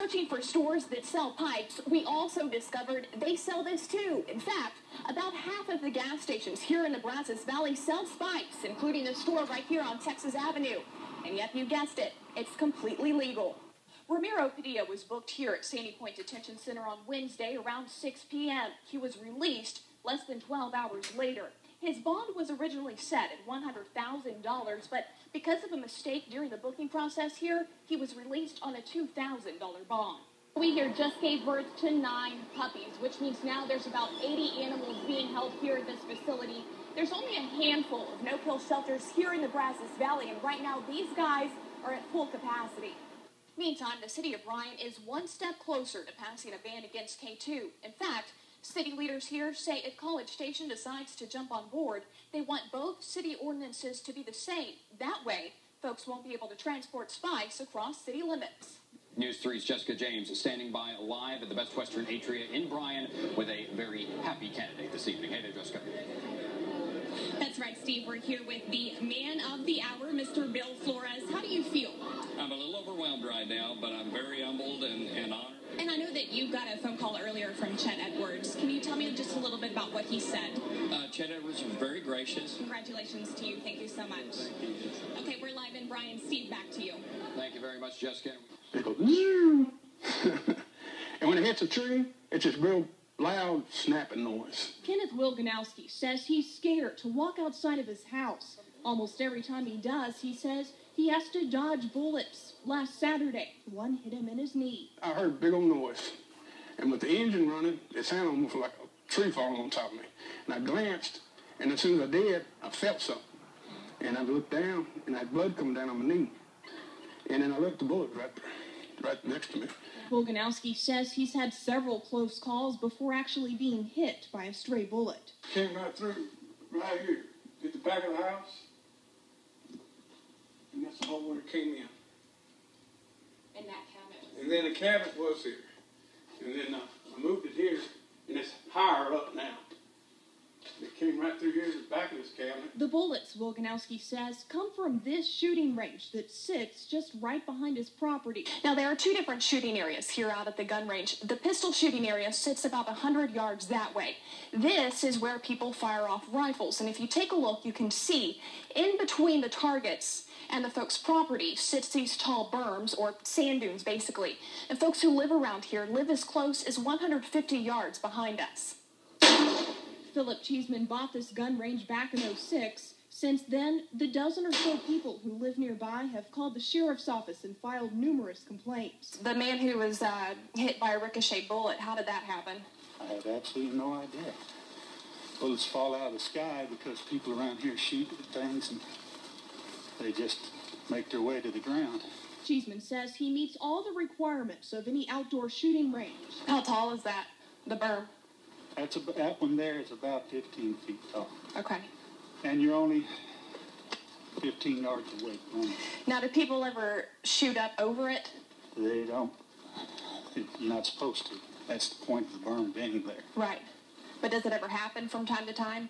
Searching for stores that sell pipes, we also discovered they sell this too. In fact, about half of the gas stations here in the Brazos Valley sell pipes, including the store right here on Texas Avenue. And yet, you guessed it, it's completely legal. Ramiro Padilla was booked here at Sandy Point Detention Center on Wednesday around 6 p.m. He was released less than 12 hours later. His bond was originally set at $100,000, but because of a mistake during the booking process here, he was released on a $2,000 bond. We here just gave birth to 9 puppies, which means now there's about 80 animals being held here at this facility. There's only a handful of no-kill shelters here in the Brazos Valley, and right now these guys are at full capacity. Meantime, the city of Bryan is one step closer to passing a ban against K2. In fact, city leaders here say if College Station decides to jump on board, they want both city ordinances to be the same. That way, folks won't be able to transport spice across city limits. News 3's Jessica James standing by live at the Best Western Atria in Bryan with a very happy candidate this evening. Hey there, Jessica. That's right, Steve. We're here with the man of the hour, Mr. Bill Flores. How do you feel? I'm a little overwhelmed right now, but I'm very humbled and honored. And I know that you got a phone call earlier from Chet Edwards. Can you tell me just a little bit about what he said? Chet Edwards was very gracious. Congratulations to you. Thank you so much. Thank you. Okay, we're live in Bryan. Steve, back to you. Thank you very much, Jessica. It goes, and when it hits a tree, it's this real loud snapping noise. Kenneth Wilganowski says he's scared to walk outside of his house. Almost every time he does, he says he has to dodge bullets. Last Saturday, one hit him in his knee. I heard a big old noise, and with the engine running, it sounded almost like a tree falling on top of me. And I glanced, and as soon as I did, I felt something. And I looked down, and I had blood coming down on my knee. And then I looked, the bullet right next to me. Wilganowski says he's had several close calls before actually being hit by a stray bullet. Came right through, right here, at the back of the house. And that's the hole where it came in. And that cabinet. And then the cabinet was here. And then I moved it here, and it's higher up now. It came right through here to the back of this cabinet. The bullets, Wilganowski says, come from this shooting range that sits just right behind his property. Now, there are 2 different shooting areas here out at the gun range. The pistol shooting area sits about 100 yards that way. This is where people fire off rifles. And if you take a look, you can see in between the targets and the folks' property sits these tall berms, or sand dunes, basically. And folks who live around here live as close as 150 yards behind us. Philip Cheeseman bought this gun range back in '06. Since then, the dozen or so people who live nearby have called the sheriff's office and filed numerous complaints. The man who was hit by a ricochet bullet, how did that happen? I have absolutely no idea. Bullets fall out of the sky because people around here shoot at things and they just make their way to the ground. Cheeseman says he meets all the requirements of any outdoor shooting range. How tall is that, the berm? That one there is about 15 feet tall. Okay. And you're only 15 yards away from it. Now, do people ever shoot up over it? They don't. You're not supposed to. That's the point of the berm being there. Right. But does it ever happen from time to time?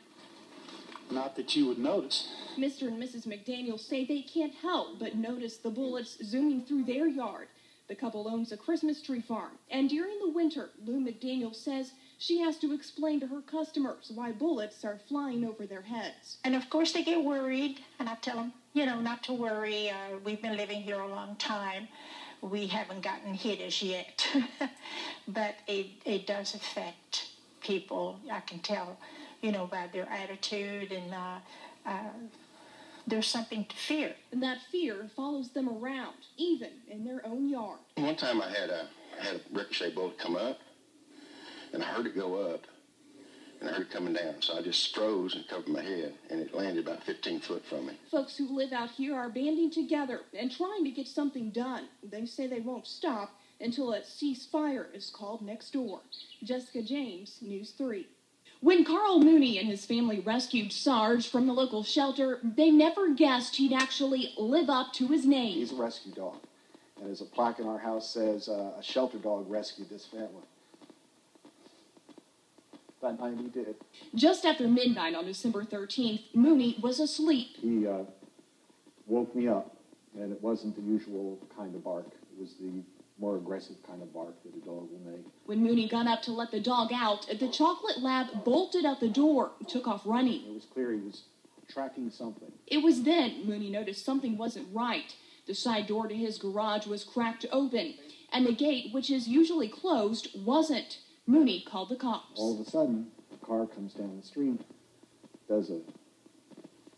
Not that you would notice. Mr. and Mrs. McDaniel say they can't help but notice the bullets zooming through their yard. The couple owns a Christmas tree farm. And during the winter, Lou McDaniel says she has to explain to her customers why bullets are flying over their heads. And of course they get worried, and I tell them, not to worry. We've been living here a long time. We haven't gotten hit as yet. But it does affect people. I can tell, by their attitude, and there's something to fear. And that fear follows them around, even in their own yard. One time I had a ricochet bullet come up, and I heard it go up, and I heard it coming down. So I just froze and covered my head, and it landed about 15 foot from me. Folks who live out here are banding together and trying to get something done. They say they won't stop until a ceasefire is called next door. Jessica James, News 3. When Carl Mooney and his family rescued Sarge from the local shelter, they never guessed he'd actually live up to his name. He's a rescue dog. And as a plaque in our house says, a shelter dog rescued this family. That night he did. Just after midnight on December 13th, Mooney was asleep. He woke me up, and it wasn't the usual kind of bark. It was the more aggressive kind of bark that a dog will make. When Mooney got up to let the dog out, the chocolate lab bolted out the door and took off running. It was clear he was tracking something. It was then Mooney noticed something wasn't right. The side door to his garage was cracked open, and the gate, which is usually closed, wasn't. Mooney called the cops. All of a sudden, a car comes down the street,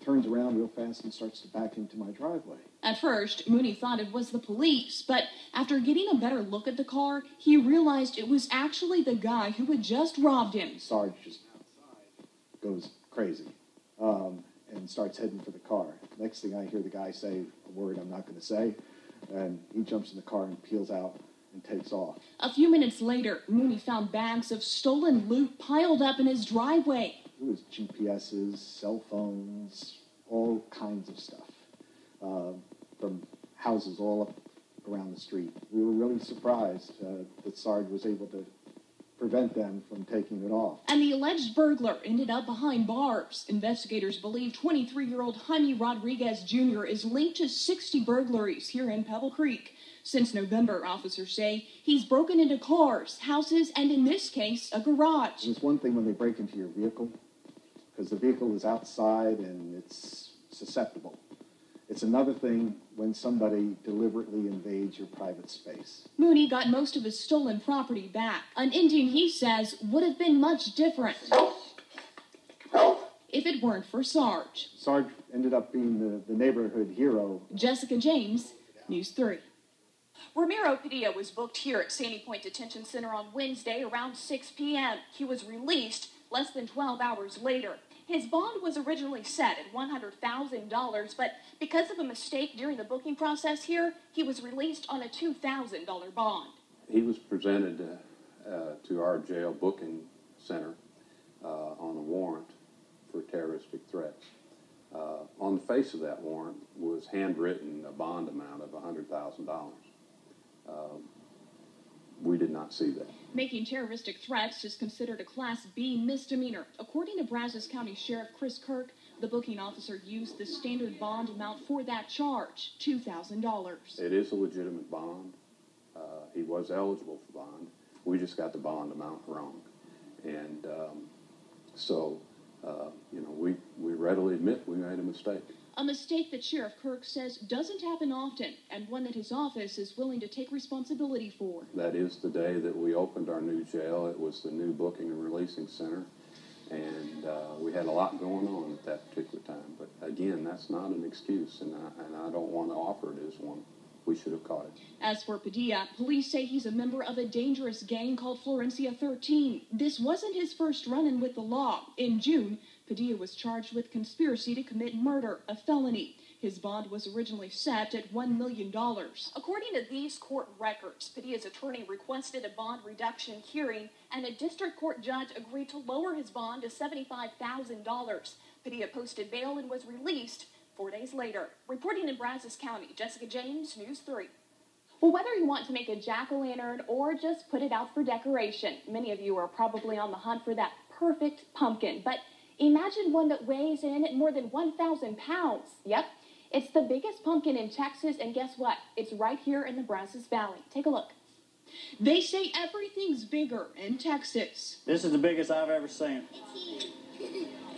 turns around real fast and starts to back into my driveway. At first, Mooney thought it was the police, but after getting a better look at the car, he realized it was actually the guy who had just robbed him. Sarge just goes crazy and starts heading for the car. Next thing I hear the guy say a word I'm not going to say, and he jumps in the car and peels out and takes off. A few minutes later, Mooney found bags of stolen loot piled up in his driveway. It was GPSs, cell phones, all kinds of stuff from houses all up around the street. We were really surprised that Sarge was able to prevent them from taking it off. And the alleged burglar ended up behind bars. Investigators believe 23-year-old Jaime Rodriguez Jr. is linked to 60 burglaries here in Pebble Creek. Since November, officers say he's broken into cars, houses, and in this case, a garage. It's one thing when they break into your vehicle, because the vehicle is outside and it's susceptible. It's another thing when somebody deliberately invades your private space. Mooney got most of his stolen property back, an ending he says would have been much different if it weren't for Sarge. Sarge ended up being the neighborhood hero. Jessica James, News 3. Ramiro Padilla was booked here at Sandy Point Detention Center on Wednesday around 6 p.m. He was released less than 12 hours later. His bond was originally set at $100,000, but because of a mistake during the booking process here, he was released on a $2,000 bond. He was presented to our jail booking center on a warrant for terroristic threats. On the face of that warrant was handwritten a bond amount of $100,000. We did not see that. Making terroristic threats is considered a Class B misdemeanor. According to Brazos County Sheriff Chris Kirk, the booking officer used the standard bond amount for that charge, $2,000. It is a legitimate bond. He was eligible for bond. We just got the bond amount wrong. And we readily admit we made a mistake. A mistake that Sheriff Kirk says doesn't happen often, and one that his office is willing to take responsibility for. That is the day that we opened our new jail. It was the new booking and releasing center, and we had a lot going on at that particular time. But again, that's not an excuse, and I don't want to offer it as one. We should have caught it. As for Padilla, police say he's a member of a dangerous gang called Florencia 13. This wasn't his first run-in with the law. In June, Padilla was charged with conspiracy to commit murder, a felony. His bond was originally set at $1 million. According to these court records, Padilla's attorney requested a bond reduction hearing, and a district court judge agreed to lower his bond to $75,000. Padilla posted bail and was released 4 days later. Reporting in Brazos County, Jessica James, News 3. Well, whether you want to make a jack-o'-lantern or just put it out for decoration, many of you are probably on the hunt for that perfect pumpkin. But imagine one that weighs in at more than 1,000 pounds. Yep, it's the biggest pumpkin in Texas, and guess what? It's right here in the Brazos Valley. Take a look. They say everything's bigger in Texas. This is the biggest I've ever seen.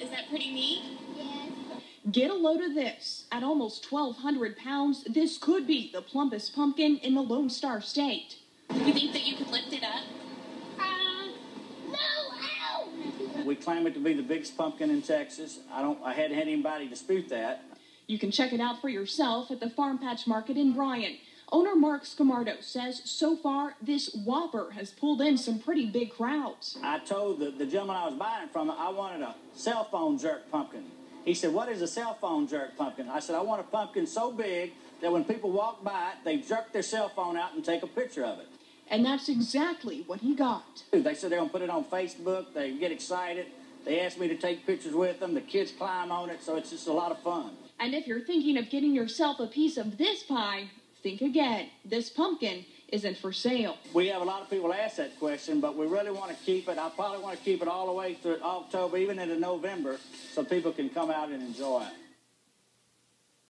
Is that pretty neat? Get a load of this. At almost 1,200 pounds, this could be the plumpest pumpkin in the Lone Star State. You think that you could lift it up? We claim it to be the biggest pumpkin in Texas. I hadn't had anybody dispute that. You can check it out for yourself at the Farm Patch Market in Bryan. Owner Mark Scamardo says so far this whopper has pulled in some pretty big crowds. I told the gentleman I was buying it from, I wanted a cell phone jerk pumpkin. He said, "What is a cell phone jerk pumpkin?" I said, "I want a pumpkin so big that when people walk by it, they jerk their cell phone out and take a picture of it." And that's exactly what he got. They said they're going to put it on Facebook. They get excited. They asked me to take pictures with them. The kids climb on it, so it's just a lot of fun. And if you're thinking of getting yourself a piece of this pie, think again. This pumpkin isn't for sale. We have a lot of people ask that question, but we really want to keep it. I probably want to keep it all the way through October, even into November, so people can come out and enjoy it.